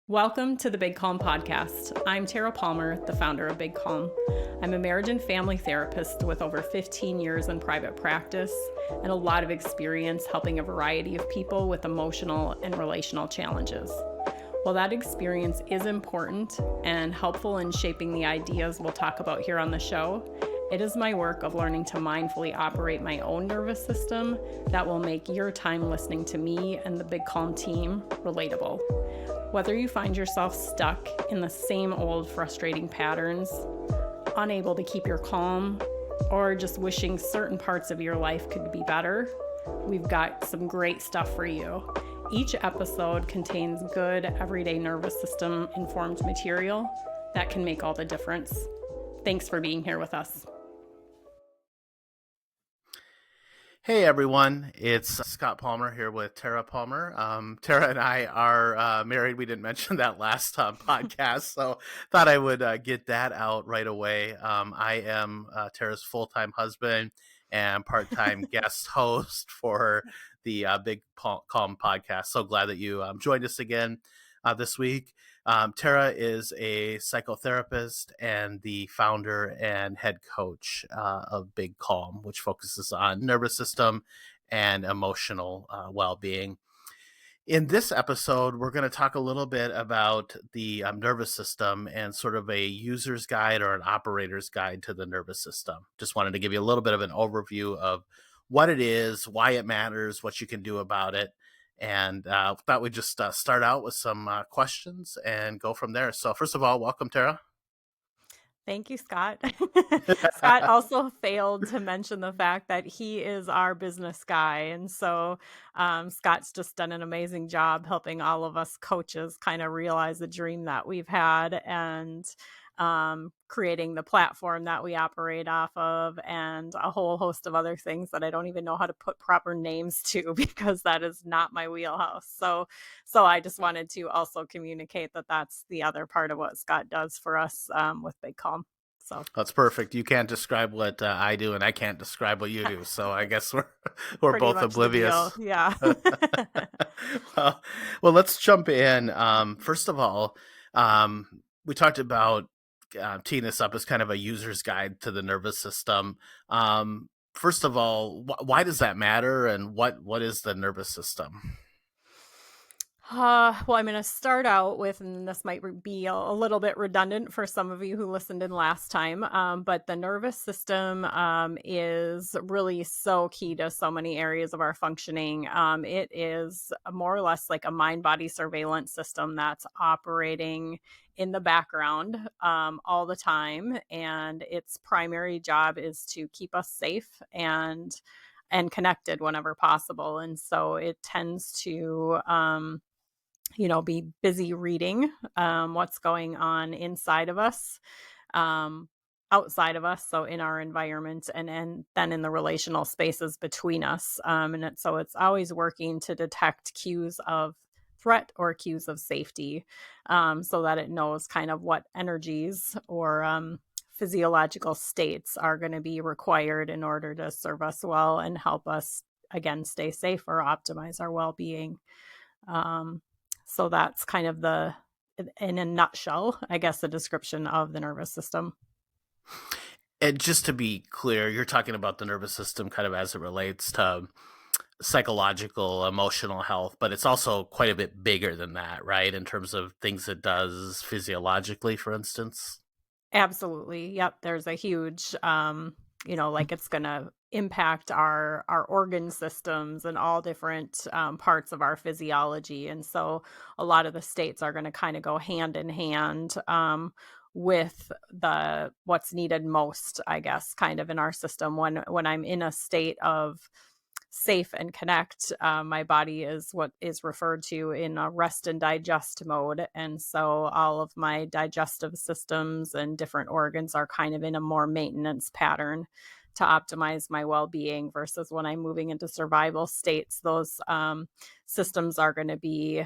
Welcome to the Big Calm podcast. I'm Tara Palmer, the founder of Big Calm. I'm a marriage and family therapist with over 15 years in private practice and a lot of experience helping a variety of people with emotional and relational challenges. While that experience is important and helpful in shaping the ideas we'll talk about here on the show, it is my work of learning to mindfully operate my own nervous system that will make your time listening to me and the Big Calm team relatable. Whether you find yourself stuck in the same old frustrating patterns, unable to keep your calm, or just wishing certain parts of your life could be better, we've got some great stuff for you. Each episode contains good, everyday nervous system informed material that can make all the difference. Thanks for being here with us. Hey everyone, it's Scott Palmer here with Tara Palmer. Tara and I are married. We didn't mention that last podcast, so thought I would get that out right away. I am Tara's full-time husband and part-time guest host for the Big Calm podcast. So glad that you joined us again this week. Tara is a psychotherapist and the founder and head coach of Big Calm, which focuses on nervous system and emotional well-being. In this episode, we're going to talk a little bit about the nervous system and sort of a user's guide or an operator's guide to the nervous system. Just wanted to give you a little bit of an overview of what it is, why it matters, what you can do about it. And thought we'd just start out with some questions and go from there. So first of all, welcome, Tara. Thank you, Scott. Scott also failed to mention the fact that he is our business guy. And so Scott's just done an amazing job helping all of us coaches kind of realize the dream that we've had and creating the platform that we operate off of and a whole host of other things that I don't even know how to put proper names to because that is not my wheelhouse. So I just wanted to also communicate that that's the other part of what Scott does for us with Big Calm. So that's perfect. You can't describe what I do, and I can't describe what you do. So I guess we're both oblivious. Yeah. well, let's jump in. First of all, we talked about teeing this up as kind of a user's guide to the nervous system. First of all, why does that matter, and what is the nervous system? Well, I'm going to start out with, and this might be a little bit redundant for some of you who listened in last time, but the nervous system is really so key to so many areas of our functioning. It is more or less like a mind-body surveillance system that's operating in the background all the time, and its primary job is to keep us safe and connected whenever possible. And so it tends to be busy reading what's going on inside of us, outside of us, so in our environment, and then in the relational spaces between us. So it's always working to detect cues of threat or cues of safety, so that it knows kind of what energies or physiological states are going to be required in order to serve us well and help us, again, stay safe or optimize our well-being. So that's kind of in a nutshell, I guess, the description of the nervous system. And just to be clear, you're talking about the nervous system kind of as it relates to psychological, emotional health, but it's also quite a bit bigger than that, right? In terms of things it does physiologically, for instance. Absolutely. Yep. There's a huge, like it's going to impact our organ systems and all different parts of our physiology. And so a lot of the states are going to kind of go hand in hand with what's needed most, I guess, kind of in our system. When I'm in a state of safe and connect, my body is what is referred to in a rest and digest mode. And so all of my digestive systems and different organs are kind of in a more maintenance pattern to optimize my well-being, versus when I'm moving into survival states, those systems are going to be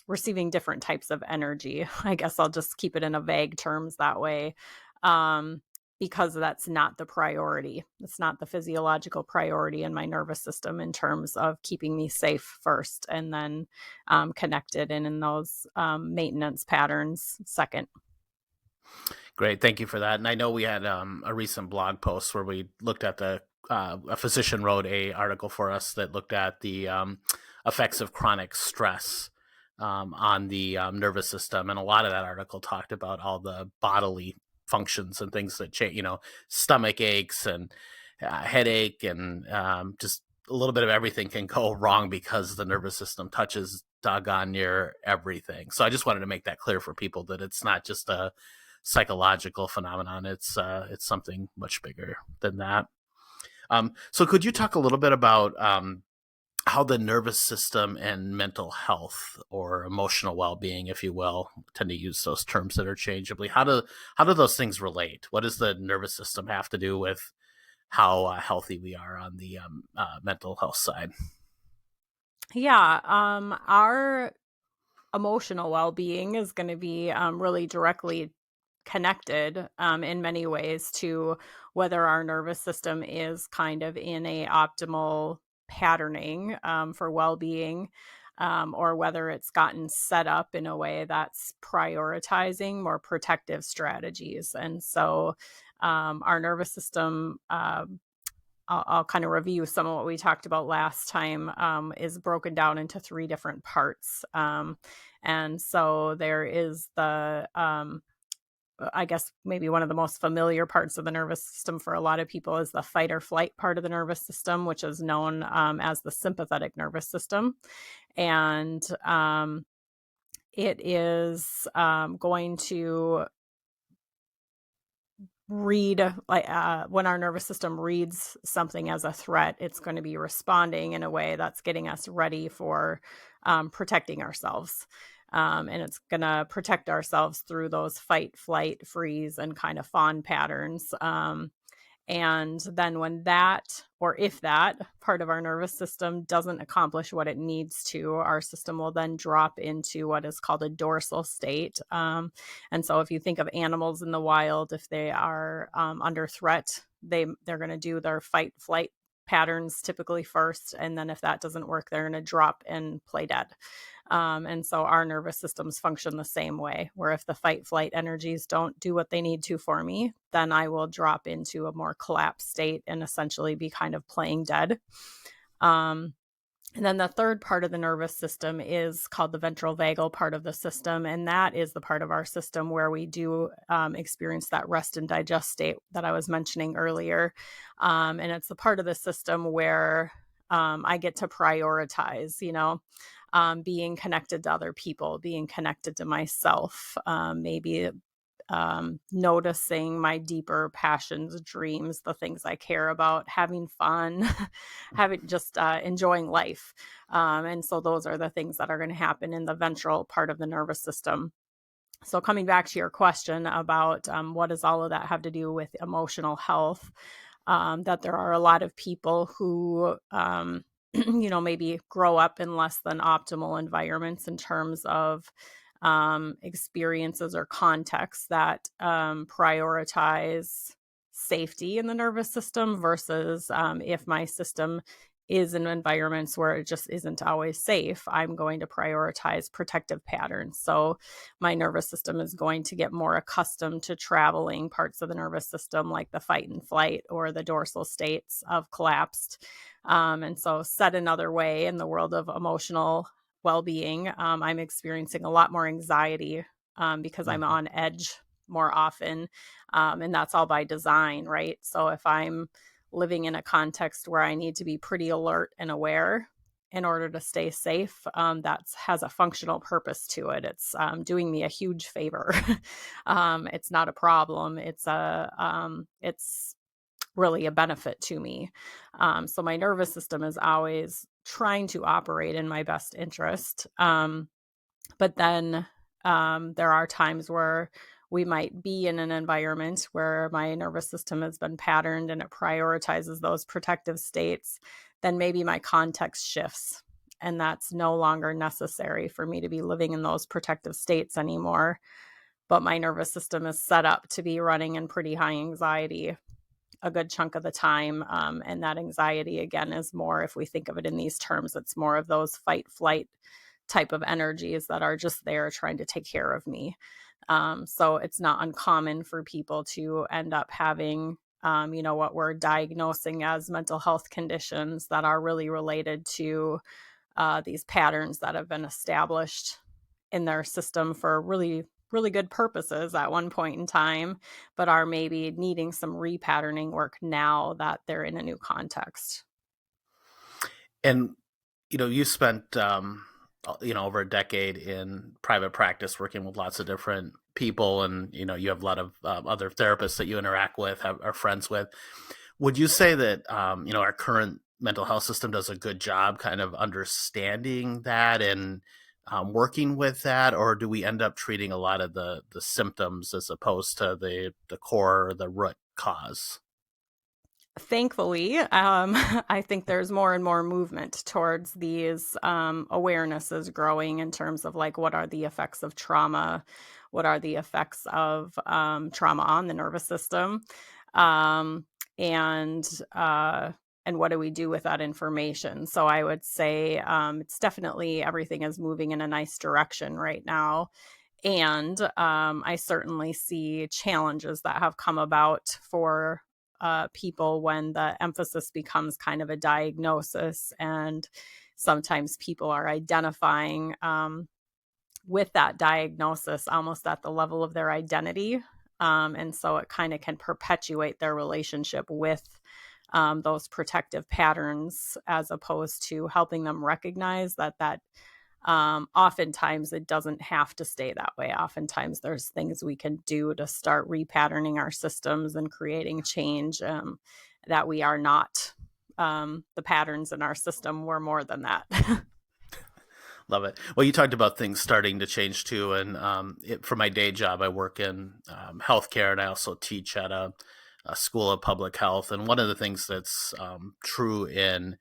receiving different types of energy. I guess I'll just keep it in a vague terms that way. because that's not the priority. It's not the physiological priority in my nervous system in terms of keeping me safe first, and then connected and in those maintenance patterns second. Great, thank you for that. And I know we had a recent blog post where we looked at a physician wrote a article for us that looked at the effects of chronic stress on the nervous system, and a lot of that article talked about all the bodily functions and things that change. Stomach aches and headache, and just a little bit of everything can go wrong because the nervous system touches doggone near everything. So I just wanted to make that clear for people that it's not just a psychological phenomenon. It's something much bigger than that. So could you talk a little bit about how the nervous system and mental health, or emotional well-being, if you will, tend to use those terms interchangeably? How do those things relate? What does the nervous system have to do with how healthy we are on the mental health side? Yeah, our emotional well-being is going to be really directly connected in many ways to whether our nervous system is kind of in a optimal patterning for well-being, or whether it's gotten set up in a way that's prioritizing more protective strategies. And so our nervous system, I'll kind of review some of what we talked about last time, is broken down into three different parts. And so there is I guess maybe one of the most familiar parts of the nervous system for a lot of people is the fight or flight part of the nervous system, which is known as the sympathetic nervous system. And it is going to read, like, when our nervous system reads something as a threat, it's going to be responding in a way that's getting us ready for protecting ourselves. And it's going to protect ourselves through those fight, flight, freeze, and kind of fawn patterns. And then when that, or if that part of our nervous system doesn't accomplish what it needs to, our system will then drop into what is called a dorsal state. And so if you think of animals in the wild, if they are under threat, they're going to do their fight, flight patterns typically first. And then if that doesn't work, they're going to drop and play dead. And so our nervous systems function the same way, where if the fight flight energies don't do what they need to for me, then I will drop into a more collapsed state and essentially be kind of playing dead. And then the third part of the nervous system is called the ventral vagal part of the system. And that is the part of our system where we do experience that rest and digest state that I was mentioning earlier. And it's the part of the system where I get to prioritize, being connected to other people, being connected to myself, maybe noticing my deeper passions, dreams, the things I care about, having fun, having just enjoying life. And so those are the things that are going to happen in the ventral part of the nervous system. So coming back to your question about what does all of that have to do with emotional health, that there are a lot of people who maybe grow up in less than optimal environments in terms of experiences or contexts that prioritize safety in the nervous system versus if my system is in environments where it just isn't always safe, I'm going to prioritize protective patterns. So my nervous system is going to get more accustomed to traveling parts of the nervous system like the fight and flight or the dorsal states of collapsed. And so said another way, in the world of emotional well-being, I'm experiencing a lot more anxiety because I'm on edge more often. And that's all by design, right? So if I'm living in a context where I need to be pretty alert and aware in order to stay safe, that has a functional purpose to it. It's doing me a huge favor. It's not a problem. It's really a benefit to me. So my nervous system is always trying to operate in my best interest. But then there are times where we might be in an environment where my nervous system has been patterned and it prioritizes those protective states. Then maybe my context shifts, and that's no longer necessary for me to be living in those protective states anymore. but my nervous system is set up to be running in pretty high anxiety a good chunk of the time. And that anxiety, again, is more, if we think of it in these terms, it's more of those fight flight type of energies that are just there trying to take care of me. So it's not uncommon for people to end up having, what we're diagnosing as mental health conditions that are really related to these patterns that have been established in their system for really, really good purposes at one point in time, but are maybe needing some repatterning work now that they're in a new context. And you spent over a decade in private practice working with lots of different people, and you have a lot of other therapists that you interact with, are friends with. Would you say that our current mental health system does a good job kind of understanding that and working with that, or do we end up treating a lot of the symptoms as opposed to the core or the root cause? Thankfully, I think there's more and more movement towards these awarenesses growing in terms of like what are the effects of trauma, what are the effects of trauma on the nervous system, um, and and what do we do with that information? So I would say it's definitely everything is moving in a nice direction right now. And I certainly see challenges that have come about for people when the emphasis becomes kind of a diagnosis. And sometimes people are identifying with that diagnosis almost at the level of their identity. And so it kind of can perpetuate their relationship with those protective patterns as opposed to helping them recognize that oftentimes it doesn't have to stay that way. Oftentimes there's things we can do to start repatterning our systems and creating change, that we are not the patterns in our system. We're more than that. Love it. Well, you talked about things starting to change too, and for my day job, I work in healthcare, and I also teach at a school of public health. And one of the things that's true in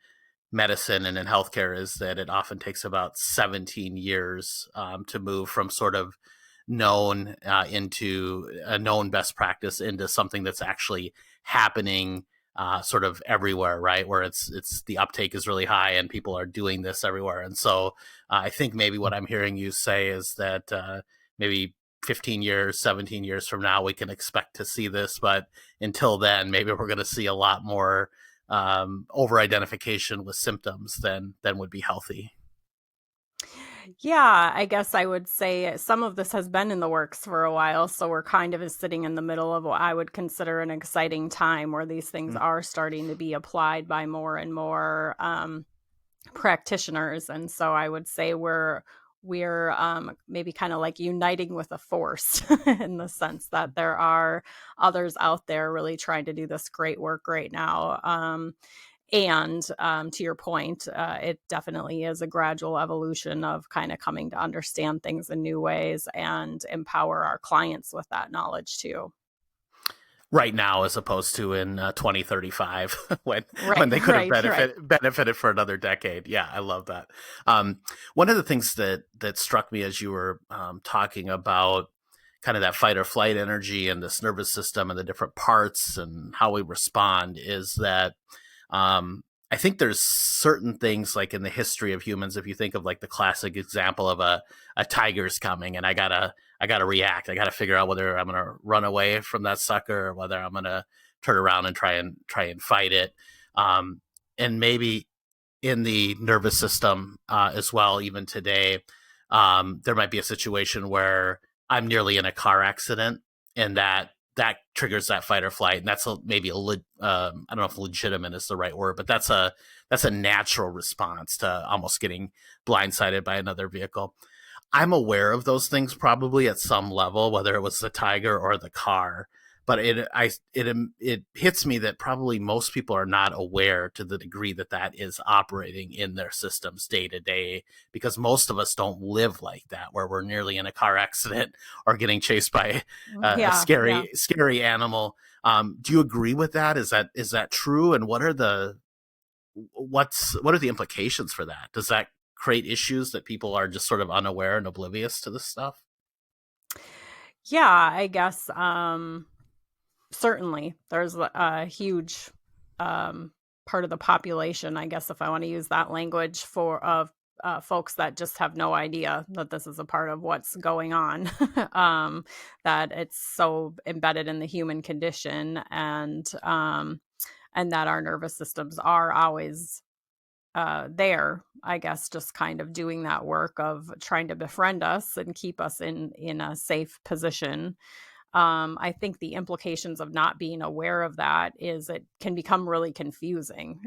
medicine and in healthcare is that it often takes about 17 years to move from sort of known into a known best practice into something that's actually happening sort of everywhere, right? Where it's the uptake is really high and people are doing this everywhere. And so I think maybe what I'm hearing you say is that maybe 15 years, 17 years from now, we can expect to see this. But until then, maybe we're going to see a lot more over identification with symptoms than would be healthy. Yeah, I guess I would say some of this has been in the works for a while. So we're kind of sitting in the middle of what I would consider an exciting time where these things Mm. are starting to be applied by more and more practitioners. And so I would say we're maybe kind of like uniting with a force in the sense that there are others out there really trying to do this great work right now. And to your point, it definitely is a gradual evolution of kind of coming to understand things in new ways and empower our clients with that knowledge too. Right now, as opposed to in 2035, when Right, they could have right. benefited for another decade. Yeah, I love that. One of the things that struck me as you were talking about kind of that fight or flight energy and this nervous system and the different parts and how we respond is that I think there's certain things like in the history of humans, if you think of like the classic example of a tiger's coming and I gotta react. I gotta figure out whether I'm gonna run away from that sucker or whether I'm gonna turn around and try and fight it. And maybe in the nervous system as well, even today, there might be a situation where I'm nearly in a car accident, and that triggers that fight or flight, and that's maybe I don't know if legitimate is the right word, but that's a natural response to almost getting blindsided by another vehicle. I'm aware of those things probably at some level, whether it was the tiger or the car. But it hits me that probably most people are not aware to the degree that that is operating in their systems day to day, because most of us don't live like that, where we're nearly in a car accident or getting chased by a Yeah, yeah. scary animal. Do you agree with that? Is that true? And what are the implications for that? Does that create issues that people are just sort of unaware and oblivious to this stuff? Yeah, I guess certainly there's a huge um, part of the population, I guess, if I want to use that language, for of folks that just have no idea that this is a part of what's going on. That it's so embedded in the human condition, and that our nervous systems are always there, I guess, just kind of doing that work of trying to befriend us and keep us in a safe position. I think the implications of not being aware of that is it can become really confusing.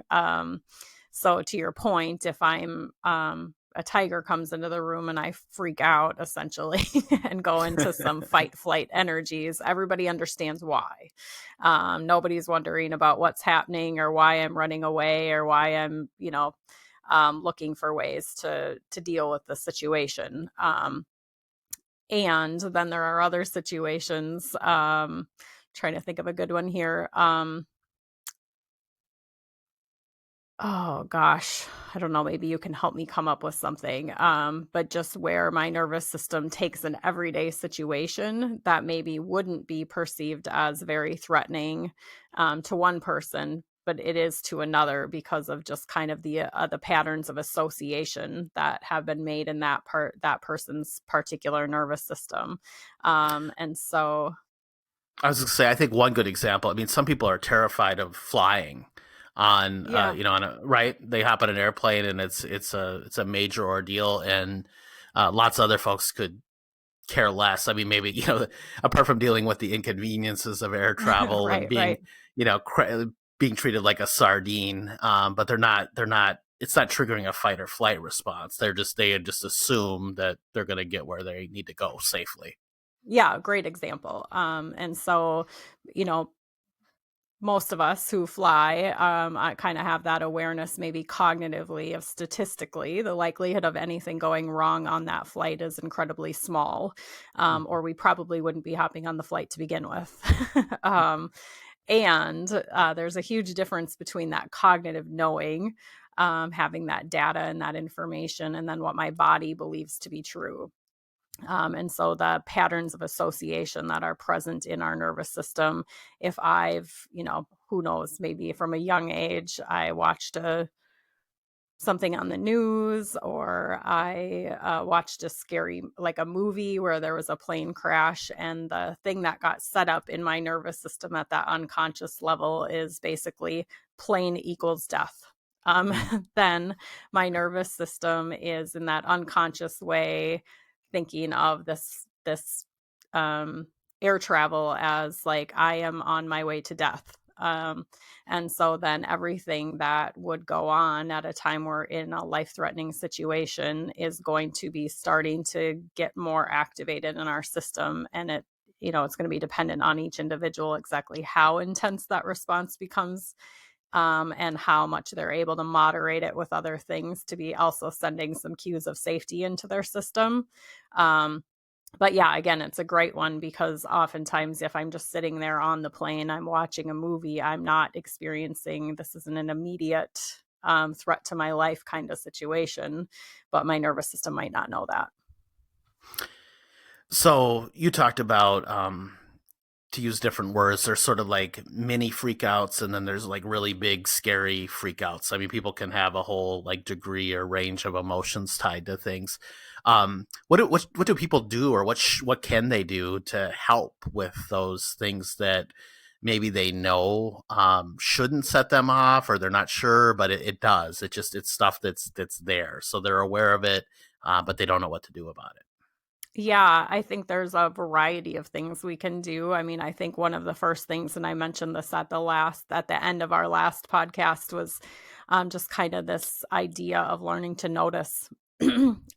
So to your point, if I'm a tiger comes into the room and I freak out essentially and go into some fight flight energies, everybody understands why. Nobody's wondering about what's happening or why I'm running away or why I'm, looking for ways to deal with the situation. And then there are other situations, trying to think of a good one here. Oh gosh, I don't know, maybe you can help me come up with something. But just where my nervous system takes an everyday situation that maybe wouldn't be perceived as very threatening, to one person, but it is to another because of just kind of the patterns of association that have been made in that person's particular nervous system. And so I was going to say, I think one good example. I mean, some people are terrified of flying on, yeah. on a right. They hop on an airplane, and it's a major ordeal, and lots of other folks could care less. I mean, maybe apart from dealing with the inconveniences of air travel and Right, being, right. being treated like a sardine, but they're not. It's not triggering a fight or flight response. They just assume that they're going to get where they need to go safely. Yeah, great example. And so, you know, most of us who fly, I kind of have that awareness, maybe cognitively, of statistically, the likelihood of anything going wrong on that flight is incredibly small, or we probably wouldn't be hopping on the flight to begin with. um, and there's a huge difference between that cognitive knowing, having that data and that information, and then what my body believes to be true. And so the patterns of association that are present in our nervous system, if I've, who knows, maybe from a young age, I watched something on the news, or I watched a scary, like a movie where there was a plane crash, and the thing that got set up in my nervous system at that unconscious level is basically plane equals death. Mm. Then my nervous system is in that unconscious way thinking of this um, air travel as like I am on my way to death. And so then everything that would go on at a time we're in a life threatening situation is going to be starting to get more activated in our system. And it's going to be dependent on each individual exactly how intense that response becomes, and how much they're able to moderate it with other things to be also sending some cues of safety into their system. Um, but yeah, again, it's a great one because oftentimes if I'm just sitting there on the plane, I'm watching a movie, I'm not experiencing this isn't an immediate threat to my life kind of situation, but my nervous system might not know that. So you talked about, to use different words, there's sort of like mini freakouts, and then there's like really big scary freakouts. I mean, people can have a whole like degree or range of emotions tied to things. What do people do, or what can they do to help with those things that maybe they know shouldn't set them off, or they're not sure, but it does. It's stuff that's there, so they're aware of it, but they don't know what to do about it. Yeah, I think there's a variety of things we can do. I mean, I think one of the first things, and I mentioned this at the end of our last podcast, was just kind of this idea of learning to notice.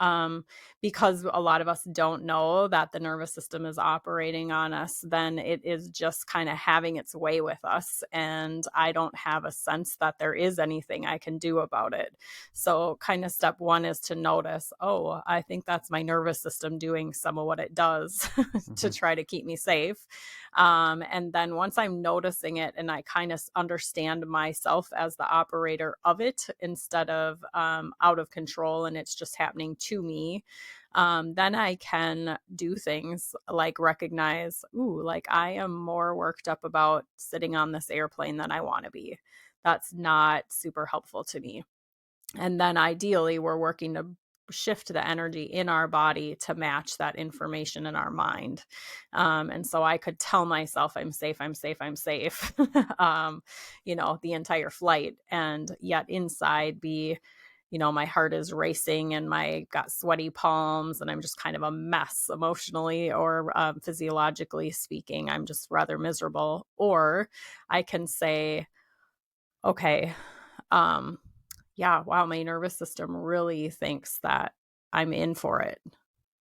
um, because a lot of us don't know that the nervous system is operating on us, then it is just kind of having its way with us. And I don't have a sense that there is anything I can do about it. So, kind of step one is to notice, oh, I think that's my nervous system doing some of what it does to Mhm. try to keep me safe. And then once I'm noticing it and I kind of understand myself as the operator of it instead of out of control and it's just happening to me, then I can do things like recognize, ooh, like I am more worked up about sitting on this airplane than I want to be. That's not super helpful to me. And then ideally, we're working to shift the energy in our body to match that information in our mind. And so I could tell myself, I'm safe, I'm safe, I'm safe, the entire flight. And yet inside be, my heart is racing and my got sweaty palms and I'm just kind of a mess emotionally or physiologically speaking. I'm just rather miserable. Or I can say, okay, um, yeah, wow, my nervous system really thinks that I'm in for it.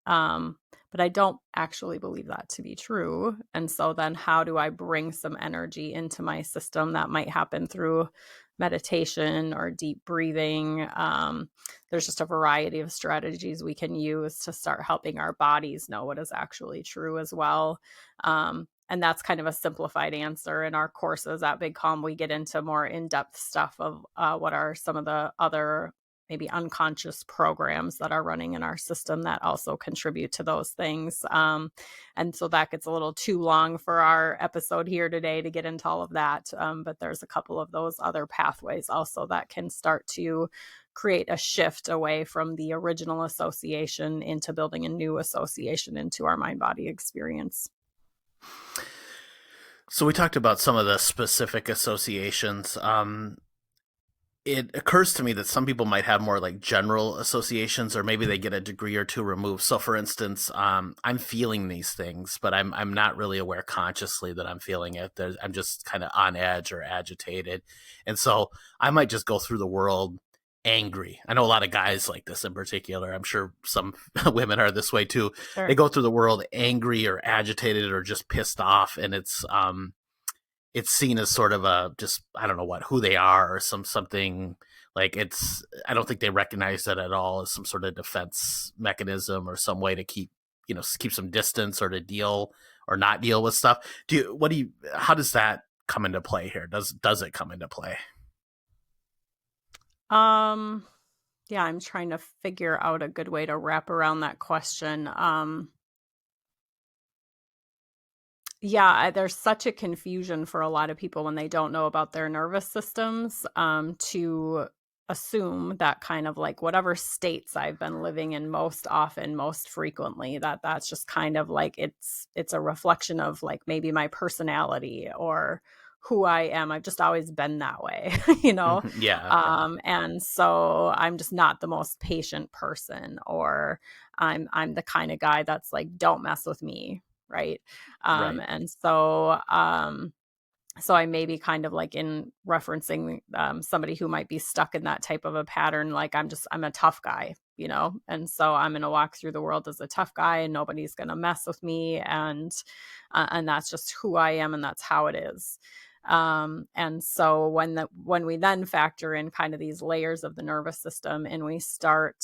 Um, but I don't actually believe that to be true. And so then how do I bring some energy into my system? That might happen through meditation or deep breathing. There's just a variety of strategies we can use to start helping our bodies know what is actually true as well. And that's kind of a simplified answer. In our courses at Big Calm, we get into more in-depth stuff of what are some of the other maybe unconscious programs that are running in our system that also contribute to those things. And so that gets a little too long for our episode here today to get into all of that. But there's a couple of those other pathways also that can start to create a shift away from the original association into building a new association into our mind-body experience. So we talked about some of the specific associations. It occurs to me that some people might have more like general associations, or maybe they get a degree or two removed. So, for instance, I'm feeling these things, but I'm not really aware consciously that I'm feeling it. I'm just kind of on edge or agitated, and so I might just go through the world angry. I know a lot of guys like this in particular. I'm sure some women are this way too. Sure. They go through the world angry or agitated or just pissed off, and it's seen as sort of a just I don't know what who they are or something like it's I don't think they recognize that at all as some sort of defense mechanism or some way to keep some distance or to deal or not deal with stuff. How does that come into play here? Does it come into play? Yeah, I'm trying to figure out a good way to wrap around that question. Yeah, there's such a confusion for a lot of people when they don't know about their nervous systems, to assume that kind of like whatever states I've been living in most often, most frequently, that's just kind of like it's a reflection of like maybe my personality or who I am. I've just always been that way, you know? Yeah. And so I'm just not the most patient person, or I'm the kind of guy that's like, don't mess with me, right? Right. And so I may be kind of like in referencing somebody who might be stuck in that type of a pattern. Like I'm a tough guy, and so I'm going to walk through the world as a tough guy and nobody's going to mess with me. And that's just who I am. And that's how it is. And so when we then factor in kind of these layers of the nervous system and we start,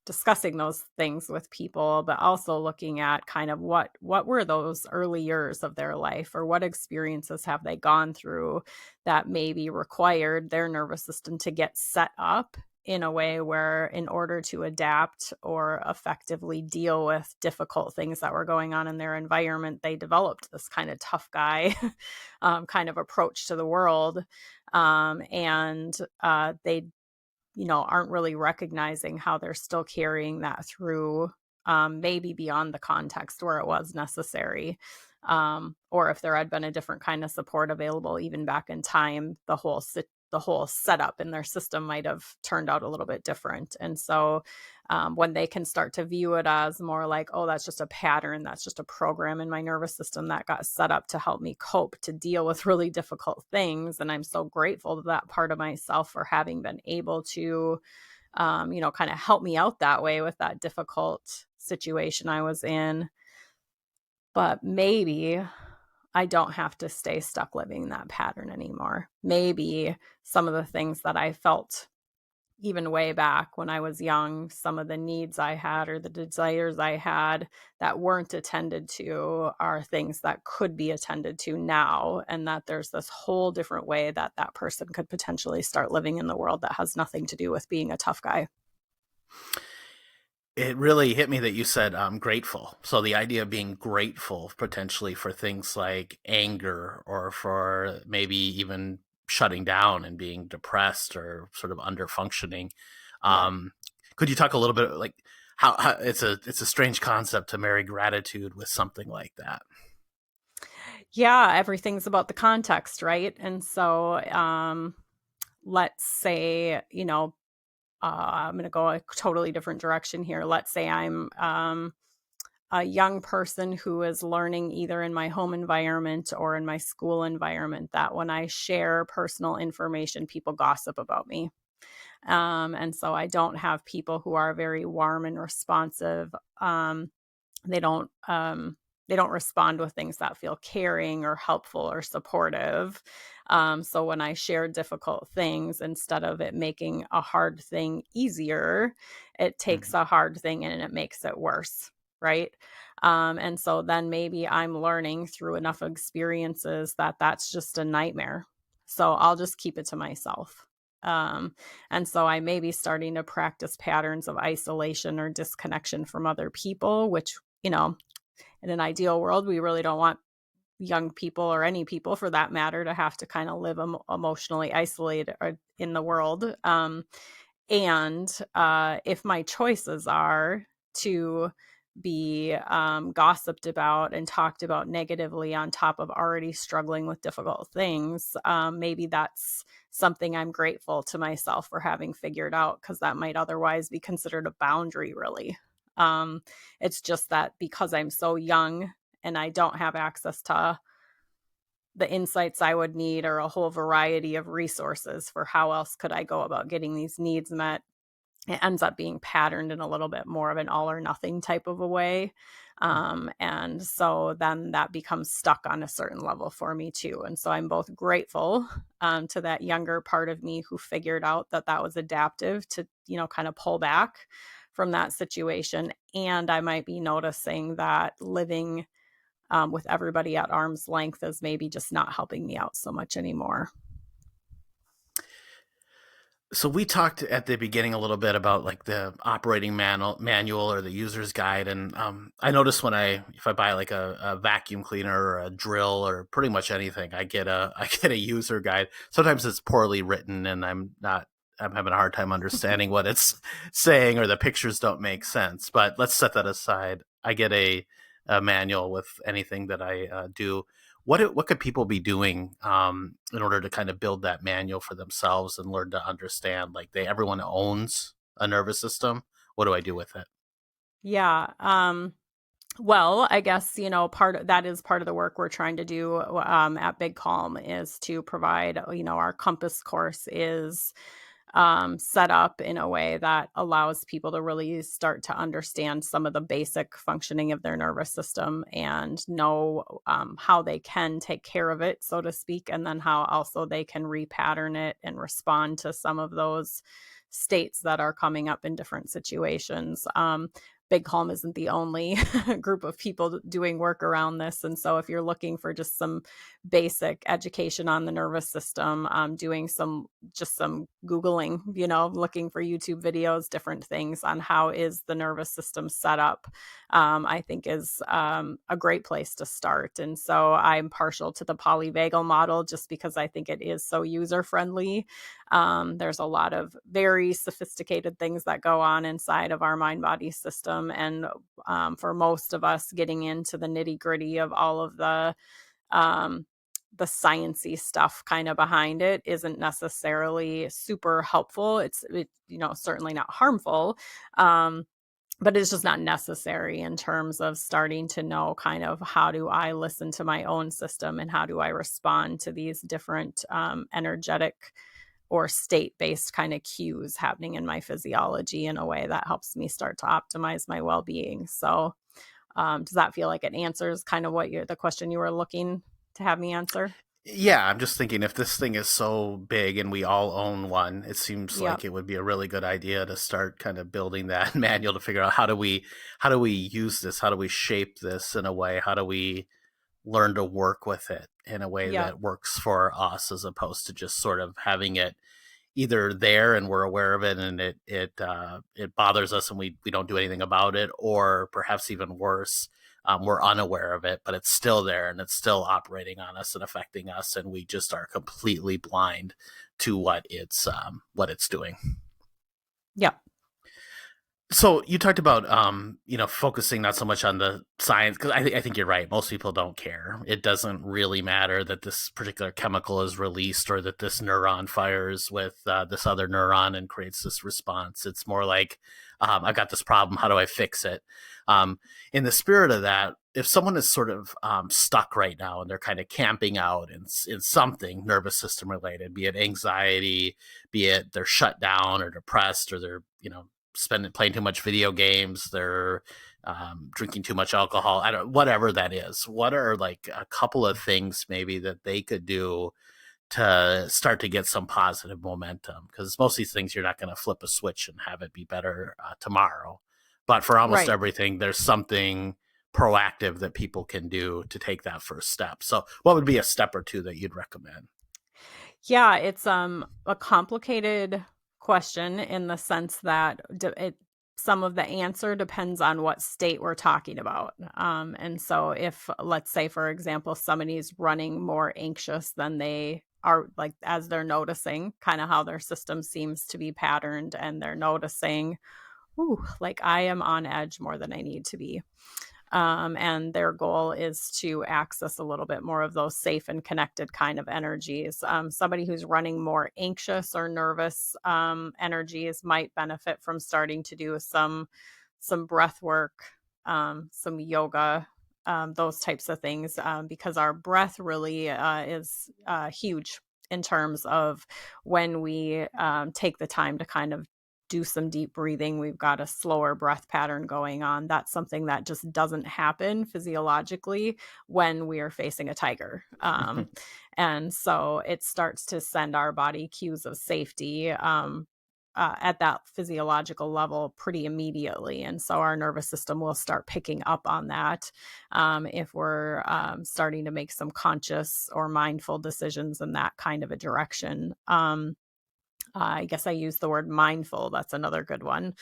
discussing those things with people, but also looking at kind of what were those early years of their life, or what experiences have they gone through that maybe required their nervous system to get set up in a way where, in order to adapt or effectively deal with difficult things that were going on in their environment, they developed this kind of tough guy kind of approach to the world. And they aren't really recognizing how they're still carrying that through, maybe beyond the context where it was necessary. Or if there had been a different kind of support available even back in time, the whole setup in their system might have turned out a little bit different. And so when they can start to view it as more like, oh, that's just a pattern, that's just a program in my nervous system that got set up to help me cope, to deal with really difficult things. And I'm so grateful to that part of myself for having been able to, kind of help me out that way with that difficult situation I was in. But maybe I don't have to stay stuck living in that pattern anymore. Maybe some of the things that I felt even way back when I was young, some of the needs I had or the desires I had that weren't attended to are things that could be attended to now. And that there's this whole different way that that person could potentially start living in the world that has nothing to do with being a tough guy. it really hit me that you said grateful. So the idea of being grateful potentially for things like anger or for maybe even shutting down and being depressed or sort of under functioning. Yeah. Um, could you talk a little bit like how it's a strange concept to marry gratitude with something like that? Yeah, everything's about the context, right? And so, let's say, I'm going to go a totally different direction here. Let's say I'm a young person who is learning either in my home environment or in my school environment that when I share personal information, people gossip about me. And so I don't have people who are very warm and responsive. They don't um, they don't respond with things that feel caring or helpful or supportive. So when I share difficult things, instead of it making a hard thing easier, it takes Mhm. a hard thing and it makes it worse, right? And so then maybe I'm learning through enough experiences that that's just a nightmare. So I'll just keep it to myself. And so I may be starting to practice patterns of isolation or disconnection from other people, which, in an ideal world, we really don't want young people or any people for that matter to have to kind of live emotionally isolated in the world. And if my choices are to be gossiped about and talked about negatively on top of already struggling with difficult things, maybe that's something I'm grateful to myself for having figured out, because that might otherwise be considered a boundary, really. Um, it's just that because I'm so young and I don't have access to the insights I would need or a whole variety of resources for how else could I go about getting these needs met, it ends up being patterned in a little bit more of an all or nothing type of a way. And so then that becomes stuck on a certain level for me too. And so I'm both grateful to that younger part of me who figured out that that was adaptive to, kind of pull back from that situation. And I might be noticing that living with everybody at arm's length is maybe just not helping me out so much anymore. So we talked at the beginning a little bit about like the operating manual or the user's guide, and I notice if I buy like a vacuum cleaner or a drill or pretty much anything, I get a I get a user guide. Sometimes it's poorly written, and I'm having a hard time understanding what it's saying, or the pictures don't make sense. But let's set that aside. I get a manual with anything that I do. What could people be doing in order to kind of build that manual for themselves and learn to understand? Like everyone owns a nervous system. What do I do with it? Yeah. Well, I guess, that is part of the work we're trying to do at Big Calm, is to provide, our Compass course is set up in a way that allows people to really start to understand some of the basic functioning of their nervous system and know how they can take care of it, so to speak, and then how also they can repattern it and respond to some of those states that are coming up in different situations. Big Calm isn't the only group of people doing work around this. And so, if you're looking for just some basic education on the nervous system, doing some Googling, looking for YouTube videos, different things on how is the nervous system set up, I think is a great place to start. And so, I'm partial to the polyvagal model just because I think it is so user friendly. There's a lot of very sophisticated things that go on inside of our mind body system. And for most of us, getting into the nitty gritty of all of um, the sciency stuff kind of behind it isn't necessarily super helpful. Certainly not harmful. Um, but it's just not necessary in terms of starting to know kind of how do I listen to my own system and how do I respond to these different energetic or state based kind of cues happening in my physiology in a way that helps me start to optimize my well being. So, does that feel like it answers kind of the question you were looking to have me answer? Yeah, I'm just thinking if this thing is so big and we all own one, it seems Yep. like it would be a really good idea to start kind of building that manual to figure out how do we use this? How do we shape this in a way? How do we learn to work with it in a way Yep. that works for us as opposed to just sort of having it either there and we're aware of it and it bothers us and we don't do anything about it, or perhaps even worse, we're unaware of it, but it's still there and it's still operating on us and affecting us, and we just are completely blind to what it's doing. Yep. So you talked about focusing not so much on the science, because I think you're right. Most people don't care. It doesn't really matter that this particular chemical is released or that this neuron fires with this other neuron and creates this response. It's more like, I've got this problem. How do I fix it? In the spirit of that, if someone is sort of stuck right now and they're kind of camping out in something nervous system related, be it anxiety, be it they're shut down or depressed, or they're playing too much video games, they're drinking too much alcohol, whatever that is, what are like a couple of things maybe that they could do to start to get some positive momentum? Because most of these things, you're not going to flip a switch and have it be better tomorrow, but for almost Right. everything, there's something proactive that people can do to take that first step. So what would be a step or two that you'd recommend? Yeah, it's a complicated question in the sense that some of the answer depends on what state we're talking about. And so if, let's say, for example, somebody's running more anxious than they are, like as they're noticing kind of how their system seems to be patterned, and they're noticing, ooh, like I am on edge more than I need to be. And their goal is to access a little bit more of those safe and connected kind of energies. Somebody who's running more anxious or nervous energies might benefit from starting to do some breath work, some yoga, those types of things, because our breath really is huge in terms of when we take the time to kind of do some deep breathing. We've got a slower breath pattern going on. That's something that just doesn't happen physiologically when we are facing a tiger. And so it starts to send our body cues of safety at that physiological level pretty immediately. And so our nervous system will start picking up on that if we're starting to make some conscious or mindful decisions in that kind of a direction. I guess I use the word mindful. That's another good one.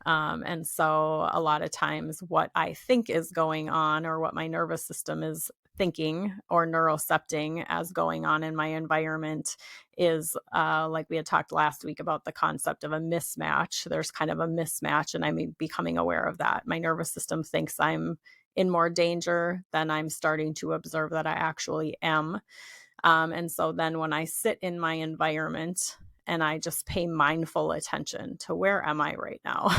And so a lot of times what I think is going on, or what my nervous system is thinking or neurocepting as going on in my environment, is like we had talked last week about the concept of a mismatch. There's kind of a mismatch, and I'm becoming aware of that. My nervous system thinks I'm in more danger than I'm starting to observe that I actually am. And so then when I sit in my environment and I just pay mindful attention to, where am I right now?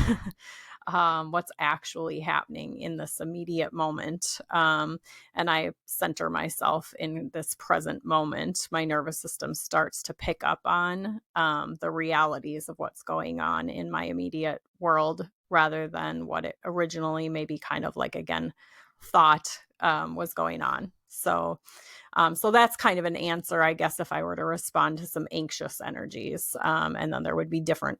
What's actually happening in this immediate moment? And I center myself in this present moment, my nervous system starts to pick up on the realities of what's going on in my immediate world, rather than what it originally maybe kind of like, again, thought was going on. So that's kind of an answer, I guess, if I were to respond to some anxious energies. And then there would be different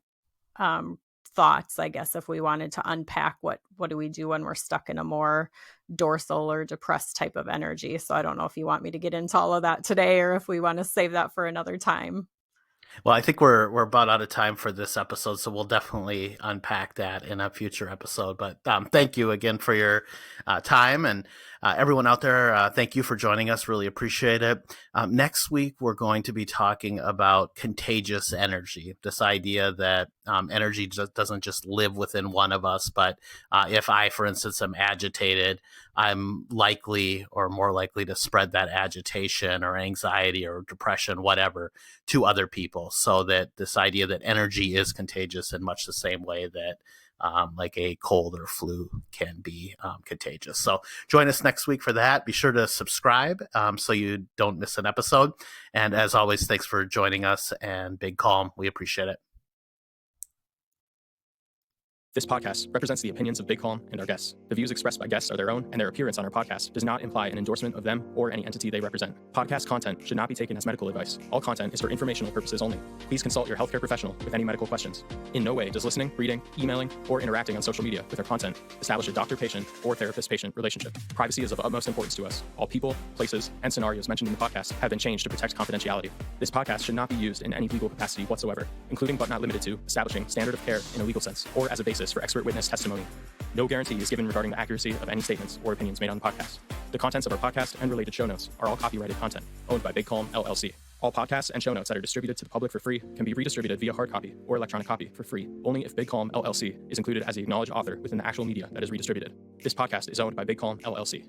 thoughts, I guess, if we wanted to unpack what do we do when we're stuck in a more dorsal or depressed type of energy. So I don't know if you want me to get into all of that today, or if we want to save that for another time. Well, I think we're about out of time for this episode, so we'll definitely unpack that in a future episode. But thank you again for your time, and everyone out there, thank you for joining us. Really appreciate it. Next week, we're going to be talking about contagious energy. This idea that energy doesn't just live within one of us, but if I, for instance, am agitated, I'm likely or more likely to spread that agitation or anxiety or depression, whatever, to other people. So that this idea that energy is contagious in much the same way that like a cold or flu can be contagious. So join us next week for that. Be sure to subscribe so you don't miss an episode. And as always, thanks for joining us, and Big Calm. We appreciate it. This podcast represents the opinions of Big Calm and our guests. The views expressed by guests are their own, and their appearance on our podcast does not imply an endorsement of them or any entity they represent. Podcast content should not be taken as medical advice. All content is for informational purposes only. Please consult your healthcare professional with any medical questions. In no way does listening, reading, emailing, or interacting on social media with our content establish a doctor-patient or therapist-patient relationship. Privacy is of utmost importance to us. All people, places, and scenarios mentioned in the podcast have been changed to protect confidentiality. This podcast should not be used in any legal capacity whatsoever, including but not limited to establishing standard of care in a legal sense or as a basis for expert witness testimony. No guarantee is given regarding the accuracy of any statements or opinions made on the podcast. The contents of our podcast and related show notes are all copyrighted content owned by Big Calm LLC. All podcasts and show notes that are distributed to the public for free can be redistributed via hard copy or electronic copy for free, only if Big Calm LLC is included as the acknowledged author within the actual media that is redistributed. This podcast is owned by Big Calm LLC.